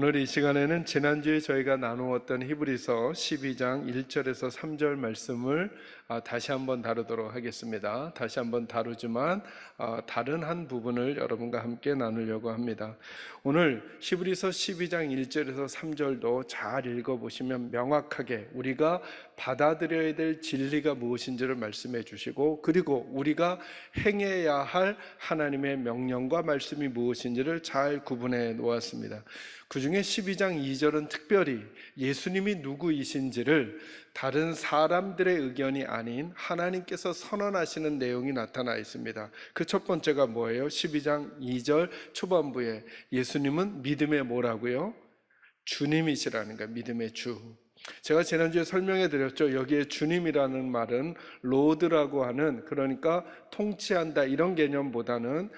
오늘 이 시간에는 지난주에 저희가 나누었던 히브리서 12장 1절에서 3절 말씀을 다시 한번 다루도록 하겠습니다. 다시 한번 다루지만 다른 한 부분을 여러분과 함께 나누려고 합니다. 오늘 히브리서 12장 1절에서 3절도 잘 읽어보시면 명확하게 우리가 받아들여야 될 진리가 무엇인지를 말씀해 주시고, 그리고 우리가 행해야 할 하나님의 명령과 말씀이 무엇인지를 잘 구분해 놓았습니다. 그 중에 12장 2절은 특별히 예수님이 누구이신지를 다른 사람들의 의견이 아닌 하나님께서 선언하시는 내용이 나타나 있습니다. 그 첫 번째가 뭐예요? 12장 2절 초반부에 예수님은 믿음의 뭐라고요? 주님이시라는 거예요. 믿음의 주. 제가 지난주에 설명해 드렸죠. 여기에 주님이라는 말은 로드라고 하는, 그러니까 통치한다 이런 개념보다는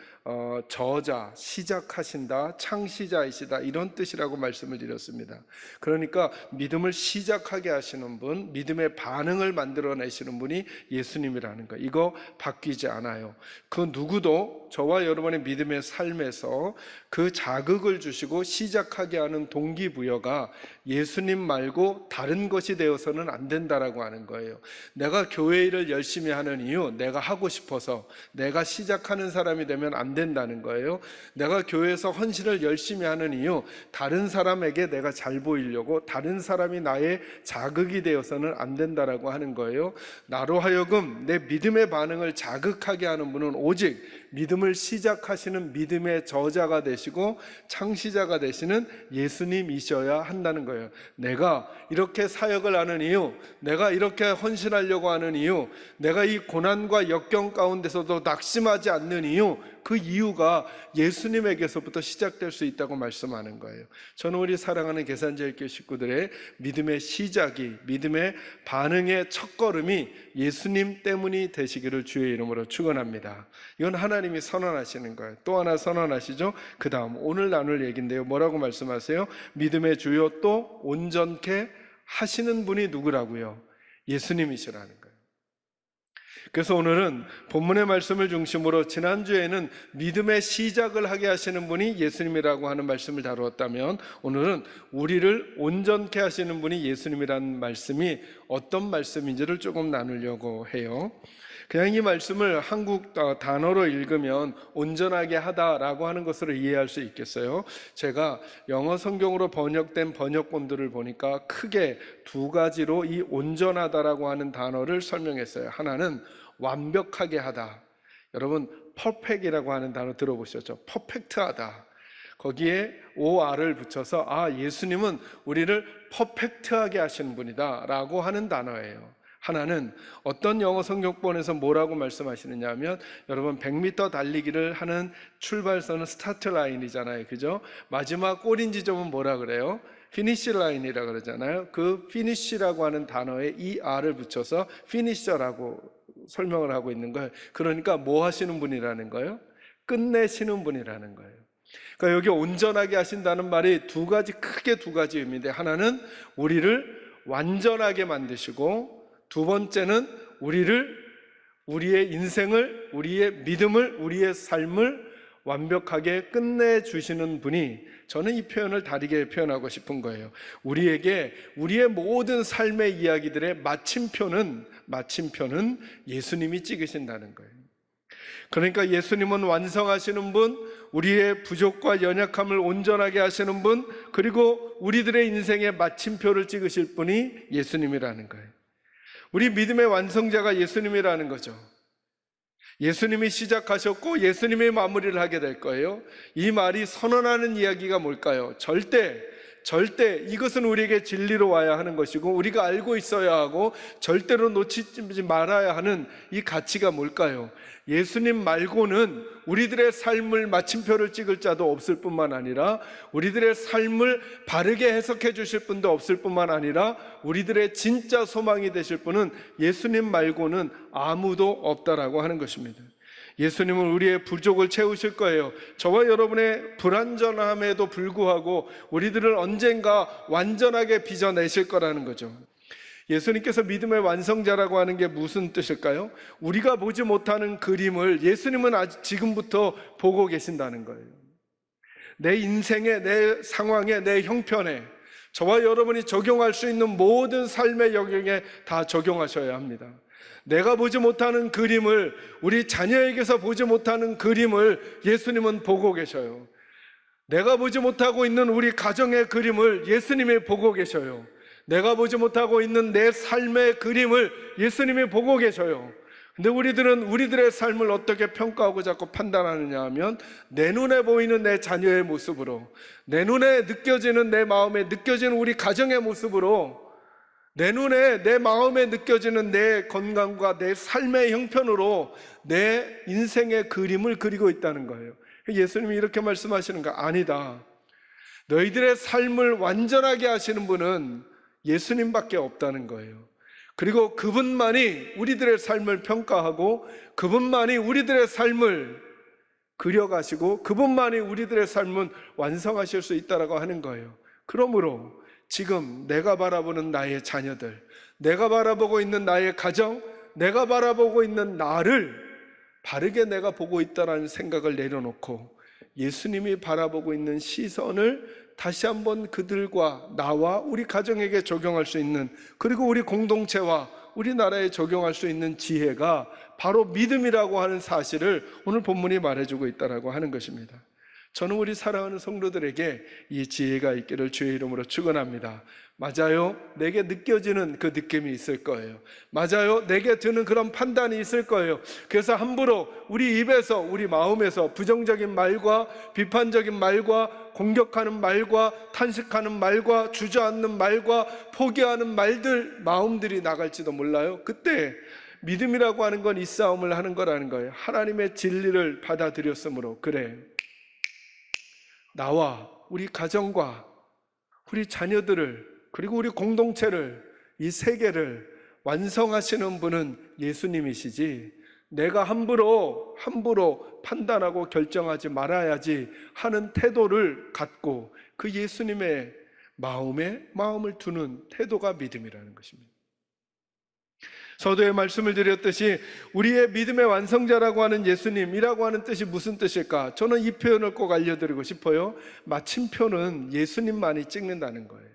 저자, 시작하신다, 창시자이시다 이런 뜻이라고 말씀을 드렸습니다. 그러니까 믿음을 시작하게 하시는 분, 믿음의 반응을 만들어내시는 분이 예수님이라는 거, 이거 바뀌지 않아요. 그 누구도 저와 여러분의 믿음의 삶에서 그 자극을 주시고 시작하게 하는 동기부여가 예수님 말고 다른 것이 되어서는 안 된다라고 하는 거예요. 내가 교회 일을 열심히 하는 이유, 내가 하고 싶어서, 내가 시작하는 사람이 되면 안 된다는 거예요. 내가 교회에서 헌신을 열심히 하는 이유, 다른 사람에게 내가 잘 보이려고, 다른 사람이 나의 자극이 되어서는 안 된다라고 하는 거예요. 나로 하여금 내 믿음의 반응을 자극하게 하는 분은 오직 믿음을 시작하시는 믿음의 저자가 되시고 창시자가 되시는 예수님이셔야 한다는 거예요. 내가 이렇게 사역을 하는 이유, 내가 이렇게 헌신하려고 하는 이유, 내가 이 고난과 역경 가운데서도 낙심하지 않는 이유, 그 이유가 예수님에게서부터 시작될 수 있다고 말씀하는 거예요. 저는 우리 사랑하는 계산제일교회 식구들의 믿음의 시작이, 믿음의 반응의 첫걸음이 예수님 때문이 되시기를 주의 이름으로 축원합니다. 이건 하나님이 선언하시는 거예요. 또 하나 선언하시죠. 그 다음 오늘 나눌 얘기인데요, 뭐라고 말씀하세요? 믿음의 주요 또 온전케 하시는 분이 누구라고요? 예수님이시라는 거예요. 그래서 오늘은 본문의 말씀을 중심으로, 지난주에는 믿음의 시작을 하게 하시는 분이 예수님이라고 하는 말씀을 다루었다면, 오늘은 우리를 온전케 하시는 분이 예수님이라는 말씀이 어떤 말씀인지를 조금 나누려고 해요. 그냥 이 말씀을 한국 단어로 읽으면 온전하게 하다라고 하는 것으로 이해할 수 있겠어요. 제가 영어 성경으로 번역된 번역본들을 보니까 크게 두 가지로 이 온전하다라고 하는 단어를 설명했어요. 하나는 완벽하게 하다. 여러분 퍼펙이라고 하는 단어 들어보셨죠? 퍼펙트하다. 거기에 OR을 붙여서 예수님은 우리를 퍼펙트하게 하시는 분이다 라고 하는 단어예요. 하나는 어떤 영어 성경본에서 뭐라고 말씀하시느냐 하면, 여러분 100m 달리기를 하는 출발선은 스타트 라인이잖아요, 그죠? 마지막 골인 지점은 뭐라 그래요? 피니시 라인이라 그러잖아요. 그 피니시라고 하는 단어에 ER을 붙여서 피니셔라고 설명을 하고 있는 거예요. 그러니까 뭐 하시는 분이라는 거예요? 끝내시는 분이라는 거예요. 그러니까 여기 온전하게 하신다는 말이 크게 두 가지 의미인데, 하나는 우리를 완전하게 만드시고, 두 번째는 우리의 인생을, 우리의 믿음을, 우리의 삶을 완벽하게 끝내주시는 분이, 저는 이 표현을 다르게 표현하고 싶은 거예요. 우리에게 우리의 모든 삶의 이야기들의 마침표는 예수님이 찍으신다는 거예요. 그러니까 예수님은 완성하시는 분, 우리의 부족과 연약함을 온전하게 하시는 분, 그리고 우리들의 인생의 마침표를 찍으실 분이 예수님이라는 거예요. 우리 믿음의 완성자가 예수님이라는 거죠. 예수님이 시작하셨고 예수님이 마무리를 하게 될 거예요. 이 말이 선언하는 이야기가 뭘까요? 절대 이것은 우리에게 진리로 와야 하는 것이고, 우리가 알고 있어야 하고 절대로 놓치지 말아야 하는 이 가치가 뭘까요? 예수님 말고는 우리들의 삶을 마침표를 찍을 자도 없을 뿐만 아니라, 우리들의 삶을 바르게 해석해 주실 분도 없을 뿐만 아니라, 우리들의 진짜 소망이 되실 분은 예수님 말고는 아무도 없다라고 하는 것입니다. 예수님은 우리의 부족을 채우실 거예요. 저와 여러분의 불완전함에도 불구하고 우리들을 언젠가 완전하게 빚어내실 거라는 거죠. 예수님께서 믿음의 완성자라고 하는 게 무슨 뜻일까요? 우리가 보지 못하는 그림을 예수님은 아직 지금부터 보고 계신다는 거예요. 내 인생에, 내 상황에, 내 형편에, 저와 여러분이 적용할 수 있는 모든 삶의 영역에 다 적용하셔야 합니다. 내가 보지 못하는 그림을, 우리 자녀에게서 보지 못하는 그림을 예수님은 보고 계셔요. 내가 보지 못하고 있는 우리 가정의 그림을 예수님이 보고 계셔요. 내가 보지 못하고 있는 내 삶의 그림을 예수님이 보고 계셔요. 근데 우리들은 우리들의 삶을 어떻게 평가하고 자꾸 판단하느냐 하면, 내 눈에 보이는 내 자녀의 모습으로, 내 눈에 느껴지는, 내 마음에 느껴지는 우리 가정의 모습으로, 내 눈에, 내 마음에 느껴지는 내 건강과 내 삶의 형편으로 내 인생의 그림을 그리고 있다는 거예요. 예수님이 이렇게 말씀하시는 거 아니다. 너희들의 삶을 완전하게 하시는 분은 예수님밖에 없다는 거예요. 그리고 그분만이 우리들의 삶을 평가하고, 그분만이 우리들의 삶을 그려가시고, 그분만이 우리들의 삶은 완성하실 수 있다라고 하는 거예요. 그러므로 지금 내가 바라보는 나의 자녀들, 내가 바라보고 있는 나의 가정, 내가 바라보고 있는 나를 바르게 내가 보고 있다라는 생각을 내려놓고 예수님이 바라보고 있는 시선을 다시 한번 그들과 나와 우리 가정에게 적용할 수 있는, 그리고 우리 공동체와 우리나라에 적용할 수 있는 지혜가 바로 믿음이라고 하는 사실을 오늘 본문이 말해주고 있다고 하는 것입니다. 저는 우리 사랑하는 성도들에게 이 지혜가 있기를 주의 이름으로 축원합니다. 맞아요, 내게 느껴지는 그 느낌이 있을 거예요. 맞아요, 내게 드는 그런 판단이 있을 거예요. 그래서 함부로 우리 입에서, 우리 마음에서 부정적인 말과 비판적인 말과 공격하는 말과 탄식하는 말과 주저앉는 말과 포기하는 말들, 마음들이 나갈지도 몰라요. 그때 믿음이라고 하는 건 이 싸움을 하는 거라는 거예요. 하나님의 진리를 받아들였으므로, 그래, 나와 우리 가정과 우리 자녀들을, 그리고 우리 공동체를, 이 세계를 완성하시는 분은 예수님이시지, 내가 함부로 판단하고 결정하지 말아야지 하는 태도를 갖고 그 예수님의 마음에 마음을 두는 태도가 믿음이라는 것입니다. 서두에 말씀을 드렸듯이 우리의 믿음의 완성자라고 하는 예수님이라고 하는 뜻이 무슨 뜻일까? 저는 이 표현을 꼭 알려드리고 싶어요. 마침표는 예수님만이 찍는다는 거예요.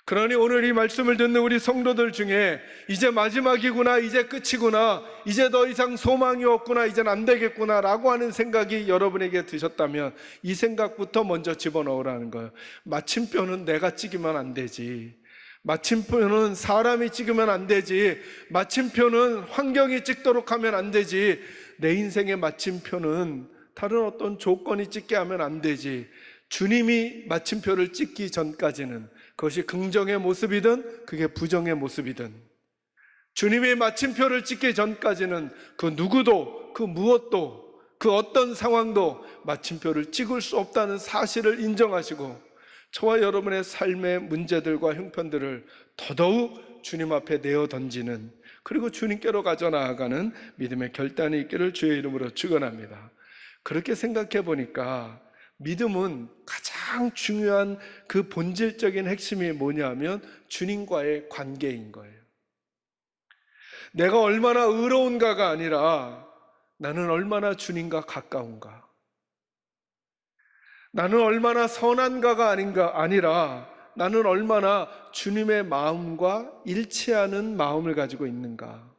그러니 오늘 이 말씀을 듣는 우리 성도들 중에 이제 마지막이구나, 이제 끝이구나, 이제 더 이상 소망이 없구나, 이젠 안 되겠구나 라고 하는 생각이 여러분에게 드셨다면 이 생각부터 먼저 집어넣으라는 거예요. 마침표는 내가 찍으면 안 되지, 마침표는 사람이 찍으면 안 되지, 마침표는 환경이 찍도록 하면 안 되지, 내 인생의 마침표는 다른 어떤 조건이 찍게 하면 안 되지. 주님이 마침표를 찍기 전까지는, 그것이 긍정의 모습이든 그게 부정의 모습이든, 주님이 마침표를 찍기 전까지는 그 누구도, 그 무엇도, 그 어떤 상황도 마침표를 찍을 수 없다는 사실을 인정하시고, 저와 여러분의 삶의 문제들과 형편들을 더더욱 주님 앞에 내어 던지는, 그리고 주님께로 가져나가는 믿음의 결단이 있기를 주의 이름으로 축원합니다. 그렇게 생각해 보니까 믿음은 가장 중요한 그 본질적인 핵심이 뭐냐면 주님과의 관계인 거예요. 내가 얼마나 의로운가가 아니라 나는 얼마나 주님과 가까운가, 나는 얼마나 선한가가 아니라 나는 얼마나 주님의 마음과 일치하는 마음을 가지고 있는가,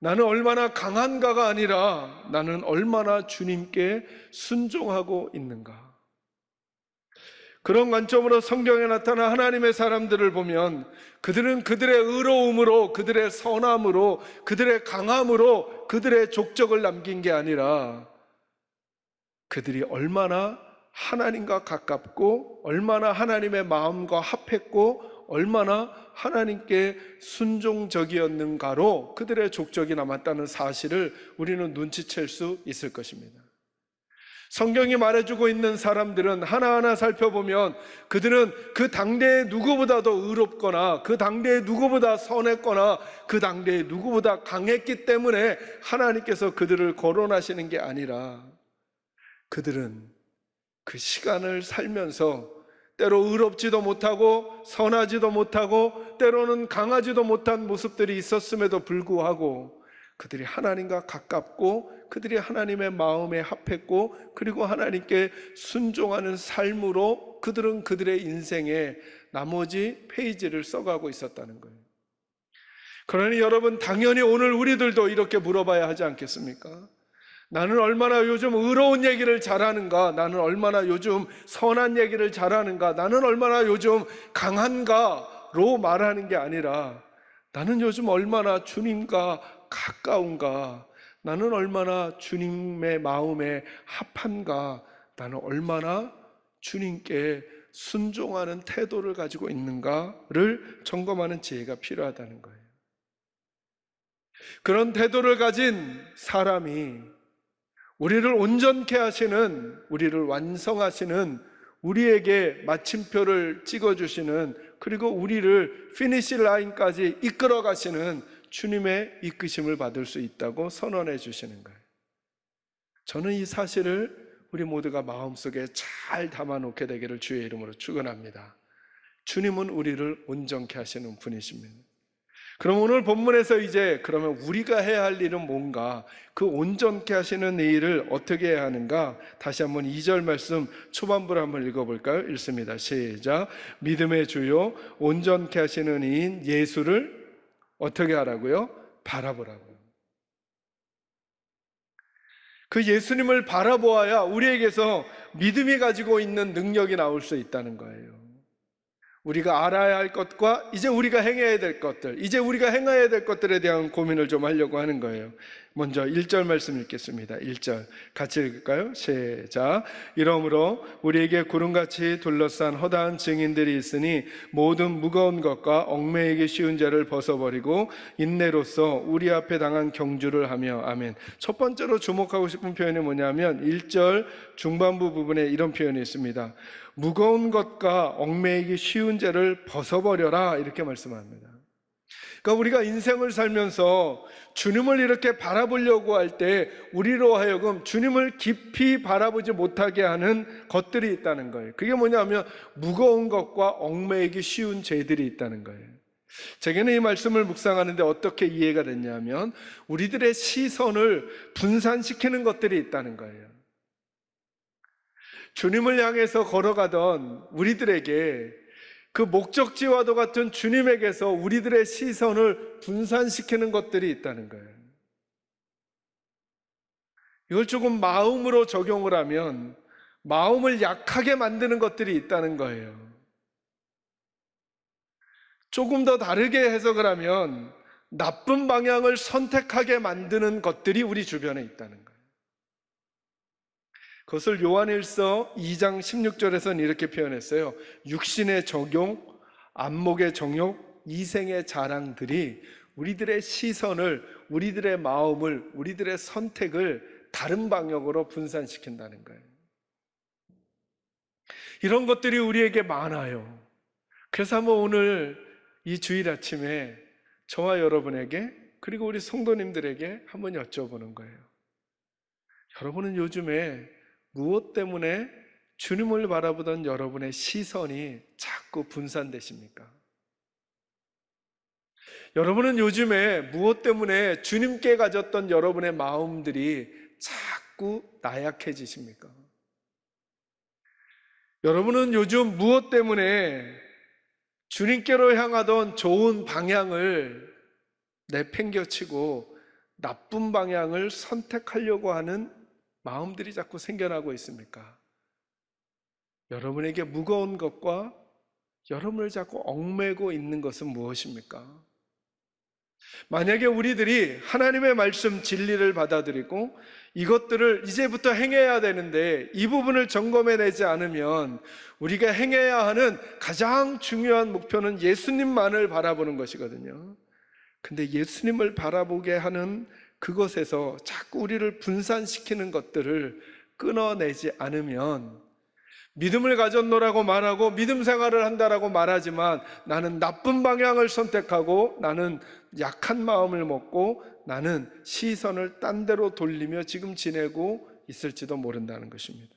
나는 얼마나 강한가가 아니라 나는 얼마나 주님께 순종하고 있는가. 그런 관점으로 성경에 나타난 하나님의 사람들을 보면 그들은 그들의 의로움으로, 그들의 선함으로, 그들의 강함으로 그들의 족적을 남긴 게 아니라 그들이 얼마나 하나님과 가깝고 얼마나 하나님의 마음과 합했고 얼마나 하나님께 순종적이었는가로 그들의 족적이 남았다는 사실을 우리는 눈치챌 수 있을 것입니다. 성경이 말해주고 있는 사람들은 하나하나 살펴보면 그들은 그 당대의 누구보다도 의롭거나 그 당대의 누구보다 선했거나 그 당대의 누구보다 강했기 때문에 하나님께서 그들을 거론하시는 게 아니라 그들은 그 시간을 살면서 때로 의롭지도 못하고 선하지도 못하고 때로는 강하지도 못한 모습들이 있었음에도 불구하고 그들이 하나님과 가깝고 그들이 하나님의 마음에 합했고 그리고 하나님께 순종하는 삶으로 그들은 그들의 인생에 나머지 페이지를 써가고 있었다는 거예요. 그러니 여러분, 당연히 오늘 우리들도 이렇게 물어봐야 하지 않겠습니까? 나는 얼마나 요즘 의로운 얘기를 잘하는가? 나는 얼마나 요즘 선한 얘기를 잘하는가? 나는 얼마나 요즘 강한가로 말하는 게 아니라 나는 요즘 얼마나 주님과 가까운가? 나는 얼마나 주님의 마음에 합한가? 나는 얼마나 주님께 순종하는 태도를 가지고 있는가를 점검하는 지혜가 필요하다는 거예요. 그런 태도를 가진 사람이 우리를 온전케 하시는, 우리를 완성하시는, 우리에게 마침표를 찍어주시는, 그리고 우리를 피니시 라인까지 이끌어 가시는 주님의 이끄심을 받을 수 있다고 선언해 주시는 거예요. 저는 이 사실을 우리 모두가 마음속에 잘 담아놓게 되기를 주의 이름으로 축원합니다. 주님은 우리를 온전케 하시는 분이십니다. 그럼 오늘 본문에서 이제 그러면 우리가 해야 할 일은 뭔가, 그 온전케 하시는 이 일을 어떻게 해야 하는가, 다시 한번 2절 말씀 초반부를 한번 읽어볼까요? 읽습니다. 시작. 믿음의 주요 온전케 하시는 이인 예수를 어떻게 하라고요? 바라보라고요. 그 예수님을 바라보아야 우리에게서 믿음이 가지고 있는 능력이 나올 수 있다는 거예요. 우리가 알아야 할 것과 이제 우리가 행해야 될 것들, 이제 우리가 행해야 될 것들에 대한 고민을 좀 하려고 하는 거예요. 먼저 1절 말씀 읽겠습니다. 1절 같이 읽을까요? 시작. 이러므로 우리에게 구름같이 둘러싼 허다한 증인들이 있으니 모든 무거운 것과 얽매이기 쉬운 죄를 벗어버리고 인내로써 우리 앞에 당한 경주를 하며. 아멘. 첫 번째로 주목하고 싶은 표현이 뭐냐면 1절 중반부 부분에 이런 표현이 있습니다. 무거운 것과 얽매이기 쉬운 죄를 벗어버려라, 이렇게 말씀합니다. 그러니까 우리가 인생을 살면서 주님을 이렇게 바라보려고 할 때 우리로 하여금 주님을 깊이 바라보지 못하게 하는 것들이 있다는 거예요. 그게 뭐냐면 무거운 것과 얽매이기 쉬운 죄들이 있다는 거예요. 제게는 이 말씀을 묵상하는데 어떻게 이해가 됐냐면 우리들의 시선을 분산시키는 것들이 있다는 거예요. 주님을 향해서 걸어가던 우리들에게 그 목적지와도 같은 주님에게서 우리들의 시선을 분산시키는 것들이 있다는 거예요. 이걸 조금 마음으로 적용을 하면 마음을 약하게 만드는 것들이 있다는 거예요. 조금 더 다르게 해석을 하면 나쁜 방향을 선택하게 만드는 것들이 우리 주변에 있다는 거예요. 그것을 요한일서 2장 16절에서는 이렇게 표현했어요. 육신의 정욕, 안목의 정욕, 이생의 자랑들이 우리들의 시선을, 우리들의 마음을, 우리들의 선택을 다른 방향으로 분산시킨다는 거예요. 이런 것들이 우리에게 많아요. 그래서 한번 오늘 이 주일 아침에 저와 여러분에게, 그리고 우리 성도님들에게 한번 여쭤보는 거예요. 여러분은 요즘에 무엇 때문에 주님을 바라보던 여러분의 시선이 자꾸 분산되십니까? 여러분은 요즘에 무엇 때문에 주님께 가졌던 여러분의 마음들이 자꾸 나약해지십니까? 여러분은 요즘 무엇 때문에 주님께로 향하던 좋은 방향을 내팽겨치고 나쁜 방향을 선택하려고 하는 마음들이 자꾸 생겨나고 있습니까? 여러분에게 무거운 것과 여러분을 자꾸 얽매고 있는 것은 무엇입니까? 만약에 우리들이 하나님의 말씀 진리를 받아들이고 이것들을 이제부터 행해야 되는데 이 부분을 점검해내지 않으면 우리가 행해야 하는 가장 중요한 목표는 예수님만을 바라보는 것이거든요. 근데 예수님을 바라보게 하는 그것에서 자꾸 우리를 분산시키는 것들을 끊어내지 않으면 믿음을 가졌노라고 말하고 믿음 생활을 한다라고 말하지만 나는 나쁜 방향을 선택하고 나는 약한 마음을 먹고 나는 시선을 딴 데로 돌리며 지금 지내고 있을지도 모른다는 것입니다.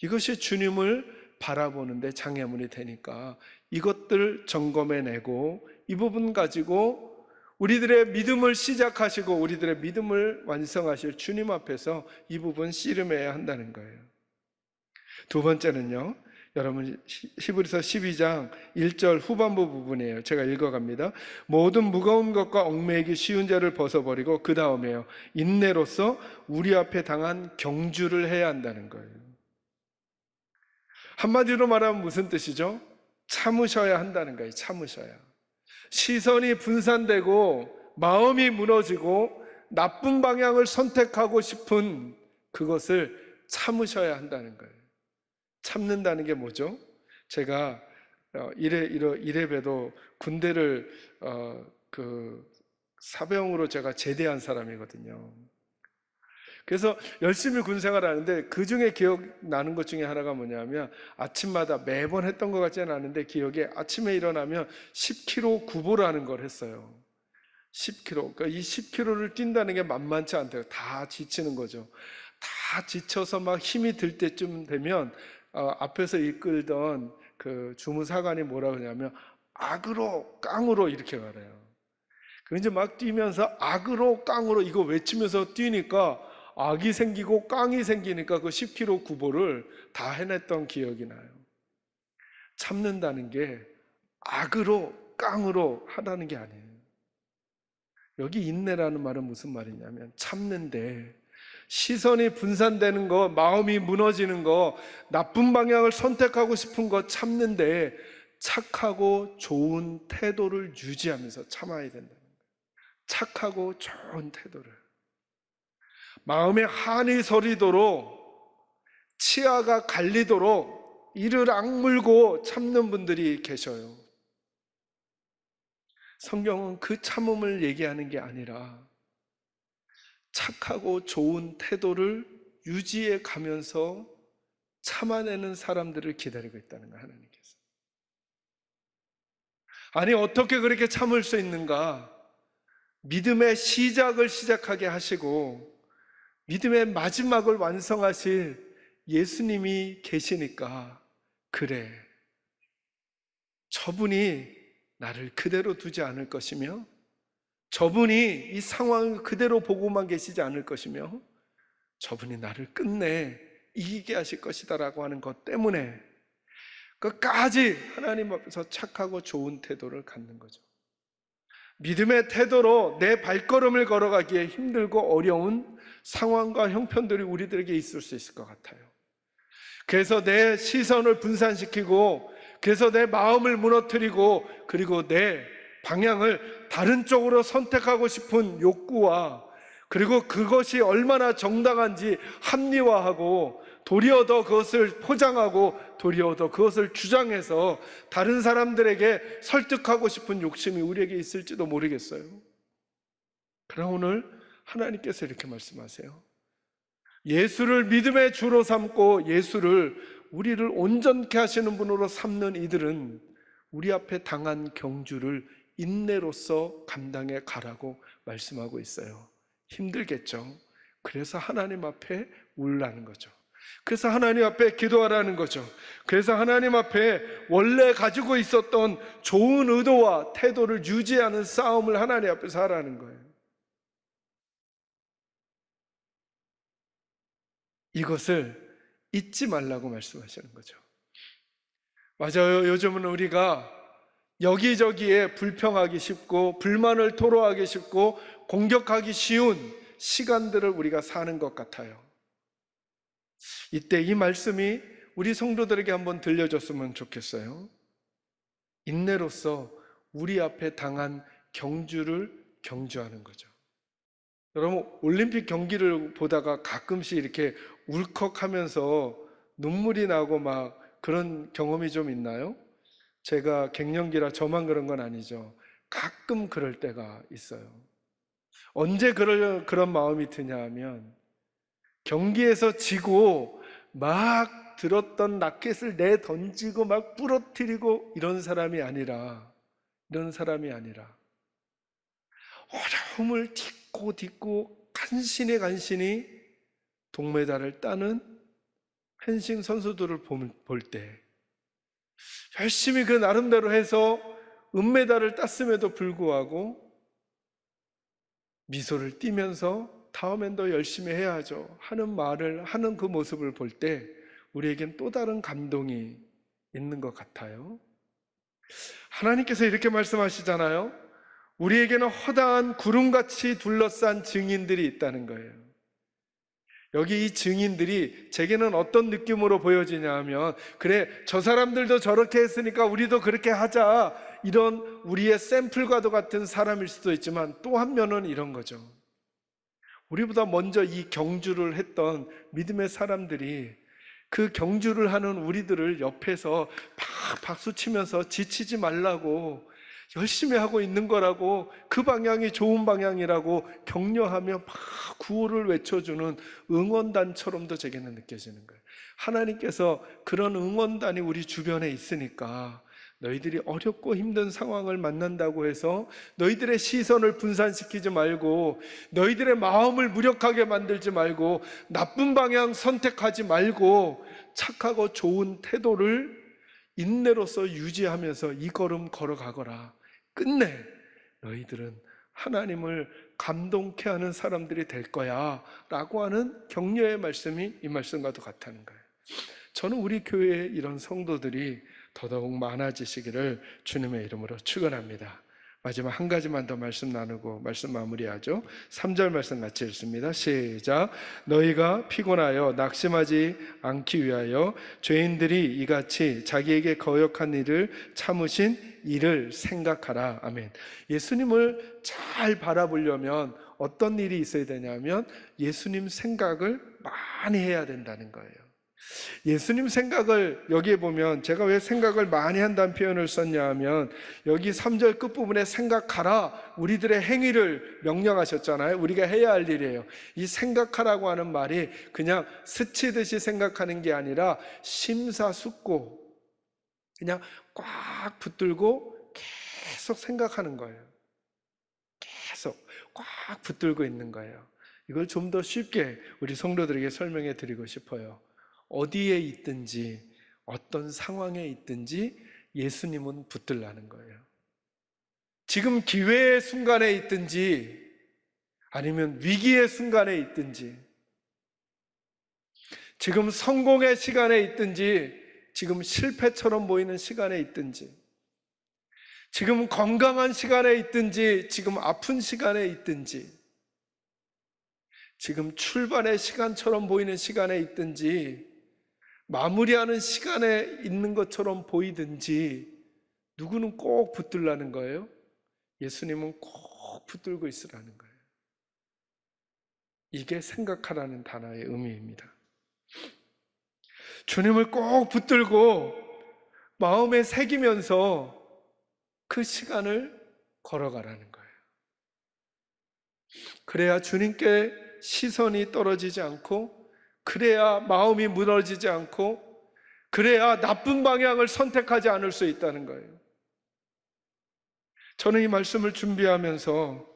이것이 주님을 바라보는데 장애물이 되니까 이것들을 점검해내고 이 부분 가지고 우리들의 믿음을 시작하시고 우리들의 믿음을 완성하실 주님 앞에서 이 부분 씨름해야 한다는 거예요. 두 번째는요, 여러분 히브리서 12장 1절 후반부 부분이에요. 제가 읽어갑니다. 모든 무거운 것과 얽매이기 쉬운 죄를 벗어버리고 그 다음에요, 인내로서 우리 앞에 당한 경주를 해야 한다는 거예요. 한마디로 말하면 무슨 뜻이죠? 참으셔야 한다는 거예요. 참으셔야. 시선이 분산되고 마음이 무너지고 나쁜 방향을 선택하고 싶은 그것을 참으셔야 한다는 거예요. 참는다는 게 뭐죠? 제가 이래봬도 군대를 사병으로 제가 제대한 사람이거든요. 그래서 열심히 군 생활하는데 그 중에 기억나는 것 중에 하나가 뭐냐면, 아침마다 매번 했던 것 같지는 않은데 기억에, 아침에 일어나면 10km 구보를 하는 걸 했어요. 10km. 그러니까 이 10km를 뛴다는 게 만만치 않대요. 다 지치는 거죠. 다 지쳐서 막 힘이 들 때쯤 되면 앞에서 이끌던 그 주무사관이 뭐라 그러냐면 악으로 깡으로 이렇게 말해요. 그래서 막 뛰면서 악으로 깡으로 이거 외치면서 뛰니까 악이 생기고 깡이 생기니까 그 10km 구보를 다 해냈던 기억이 나요. 참는다는 게 악으로 깡으로 하라는 게 아니에요. 여기 인내라는 말은 무슨 말이냐면, 참는데 시선이 분산되는 거, 마음이 무너지는 거, 나쁜 방향을 선택하고 싶은 거 참는데 착하고 좋은 태도를 유지하면서 참아야 된다는 거예요. 착하고 좋은 태도를. 마음에 한이 서리도록, 치아가 갈리도록 이를 악물고 참는 분들이 계셔요. 성경은 그 참음을 얘기하는 게 아니라 착하고 좋은 태도를 유지해 가면서 참아내는 사람들을 기다리고 있다는 거예요, 하나님께서. 아니, 어떻게 그렇게 참을 수 있는가? 믿음의 시작을 시작하게 하시고 믿음의 마지막을 완성하실 예수님이 계시니까, 그래, 저분이 나를 그대로 두지 않을 것이며, 저분이 이 상황을 그대로 보고만 계시지 않을 것이며, 저분이 나를 끝내 이기게 하실 것이다 라고 하는 것 때문에 끝까지 하나님 앞에서 착하고 좋은 태도를 갖는 거죠. 믿음의 태도로 내 발걸음을 걸어가기에 힘들고 어려운 상황과 형편들이 우리들에게 있을 수 있을 것 같아요. 그래서 내 시선을 분산시키고, 그래서 내 마음을 무너뜨리고, 그리고 내 방향을 다른 쪽으로 선택하고 싶은 욕구와, 그리고 그것이 얼마나 정당한지 합리화하고, 도리어 더 그것을 포장하고, 도리어 더 그것을 주장해서 다른 사람들에게 설득하고 싶은 욕심이 우리에게 있을지도 모르겠어요. 그러나 오늘 하나님께서 이렇게 말씀하세요. 예수를 믿음의 주로 삼고 예수를 우리를 온전케 하시는 분으로 삼는 이들은 우리 앞에 당한 경주를 인내로서 감당해 가라고 말씀하고 있어요. 힘들겠죠. 그래서 하나님 앞에 울라는 거죠. 그래서 하나님 앞에 기도하라는 거죠. 그래서 하나님 앞에 원래 가지고 있었던 좋은 의도와 태도를 유지하는 싸움을 하나님 앞에서 하라는 거예요. 이것을 잊지 말라고 말씀하시는 거죠. 맞아요. 요즘은 우리가 여기저기에 불평하기 쉽고 불만을 토로하기 쉽고 공격하기 쉬운 시간들을 우리가 사는 것 같아요. 이때 이 말씀이 우리 성도들에게 한번 들려줬으면 좋겠어요. 인내로서 우리 앞에 당한 경주를 경주하는 거죠. 여러분, 올림픽 경기를 보다가 가끔씩 이렇게 울컥하면서 눈물이 나고 막 그런 경험이 좀 있나요? 제가 갱년기라 저만 그런 건 아니죠. 가끔 그럴 때가 있어요. 언제 그런 마음이 드냐 하면, 경기에서 지고 막 들었던 라켓을 내던지고 막 부러뜨리고 이런 사람이 아니라 어려움을 딛고 간신히 동메달을 따는 펜싱 선수들을 볼 때 열심히 그 나름대로 해서 은메달을 땄음에도 불구하고 미소를 띠면서 다음엔 더 열심히 해야죠 하는 말을 하는 그 모습을 볼 때 우리에겐 또 다른 감동이 있는 것 같아요. 하나님께서 이렇게 말씀하시잖아요. 우리에게는 허다한 구름같이 둘러싼 증인들이 있다는 거예요. 여기 이 증인들이 제게는 어떤 느낌으로 보여지냐 하면, 그래, 저 사람들도 저렇게 했으니까 우리도 그렇게 하자, 이런 우리의 샘플과도 같은 사람일 수도 있지만, 또 한 면은 이런 거죠. 우리보다 먼저 이 경주를 했던 믿음의 사람들이 그 경주를 하는 우리들을 옆에서 막 박수치면서 지치지 말라고, 열심히 하고 있는 거라고, 그 방향이 좋은 방향이라고 격려하며 막 구호를 외쳐주는 응원단처럼도 제게는 느껴지는 거예요. 하나님께서 그런 응원단이 우리 주변에 있으니까 너희들이 어렵고 힘든 상황을 만난다고 해서 너희들의 시선을 분산시키지 말고, 너희들의 마음을 무력하게 만들지 말고, 나쁜 방향 선택하지 말고 착하고 좋은 태도를 인내로서 유지하면서 이 걸음 걸어가거라. 끝내 너희들은 하나님을 감동케 하는 사람들이 될 거야 라고 하는 격려의 말씀이 이 말씀과도 같다는 거예요. 저는 우리 교회에 이런 성도들이 더더욱 많아지시기를 주님의 이름으로 축원합니다. 마지막 한 가지만 더 말씀 나누고 말씀 마무리하죠. 3절 말씀 같이 읽습니다. 시작. 너희가 피곤하여 낙심하지 않기 위하여 죄인들이 이같이 자기에게 거역한 일을 참으신 일을 생각하라. 아멘. 예수님을 잘 바라보려면 어떤 일이 있어야 되냐면 예수님 생각을 많이 해야 된다는 거예요. 예수님 생각을, 여기에 보면 제가 왜 생각을 많이 한다는 표현을 썼냐 하면, 여기 3절 끝부분에 생각하라, 우리들의 행위를 명령하셨잖아요. 우리가 해야 할 일이에요. 이 생각하라고 하는 말이 그냥 스치듯이 생각하는 게 아니라 심사숙고, 그냥 꽉 붙들고 계속 생각하는 거예요. 계속 꽉 붙들고 있는 거예요. 이걸 좀 더 쉽게 우리 성도들에게 설명해 드리고 싶어요. 어디에 있든지 어떤 상황에 있든지 예수님은 붙들라는 거예요. 지금 기회의 순간에 있든지 아니면 위기의 순간에 있든지, 지금 성공의 시간에 있든지 지금 실패처럼 보이는 시간에 있든지, 지금 건강한 시간에 있든지 지금 아픈 시간에 있든지, 지금 출발의 시간처럼 보이는 시간에 있든지 마무리하는 시간에 있는 것처럼 보이든지 누구는 꼭 붙들라는 거예요? 예수님은 꼭 붙들고 있으라는 거예요. 이게 생각하라는 단어의 의미입니다. 주님을 꼭 붙들고 마음에 새기면서 그 시간을 걸어가라는 거예요. 그래야 주님께 시선이 떨어지지 않고, 그래야 마음이 무너지지 않고, 그래야 나쁜 방향을 선택하지 않을 수 있다는 거예요. 저는 이 말씀을 준비하면서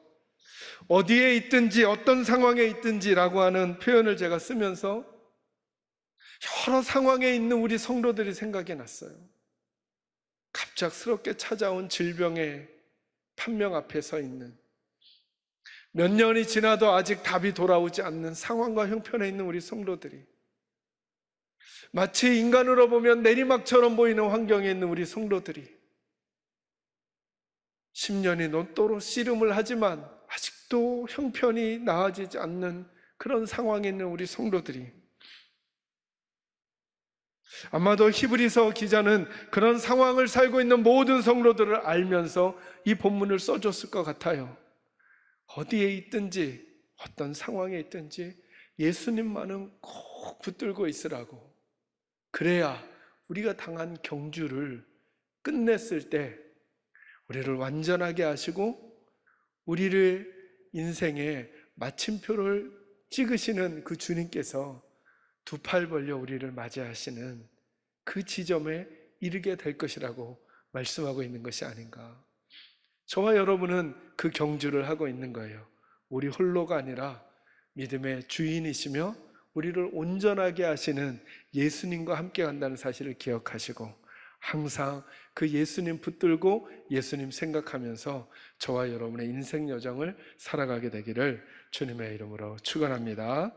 어디에 있든지 어떤 상황에 있든지라고 하는 표현을 제가 쓰면서 여러 상황에 있는 우리 성도들이 생각이 났어요. 갑작스럽게 찾아온 질병의 판명 앞에 서 있는, 몇 년이 지나도 아직 답이 돌아오지 않는 상황과 형편에 있는 우리 성도들이, 마치 인간으로 보면 내리막처럼 보이는 환경에 있는 우리 성도들이, 10년이 넘도록 씨름을 하지만 아직도 형편이 나아지지 않는 그런 상황에 있는 우리 성도들이, 아마도 히브리서 기자는 그런 상황을 살고 있는 모든 성도들을 알면서 이 본문을 써줬을 것 같아요. 어디에 있든지 어떤 상황에 있든지 예수님만은 꼭 붙들고 있으라고. 그래야 우리가 당한 경주를 끝냈을 때 우리를 완전하게 하시고 우리를 인생의 마침표를 찍으시는 그 주님께서 두 팔 벌려 우리를 맞이하시는 그 지점에 이르게 될 것이라고 말씀하고 있는 것이 아닌가. 저와 여러분은 그 경주를 하고 있는 거예요. 우리 홀로가 아니라 믿음의 주인이시며 우리를 온전하게 하시는 예수님과 함께 간다는 사실을 기억하시고, 항상 그 예수님 붙들고 예수님 생각하면서 저와 여러분의 인생 여정을 살아가게 되기를 주님의 이름으로 축원합니다.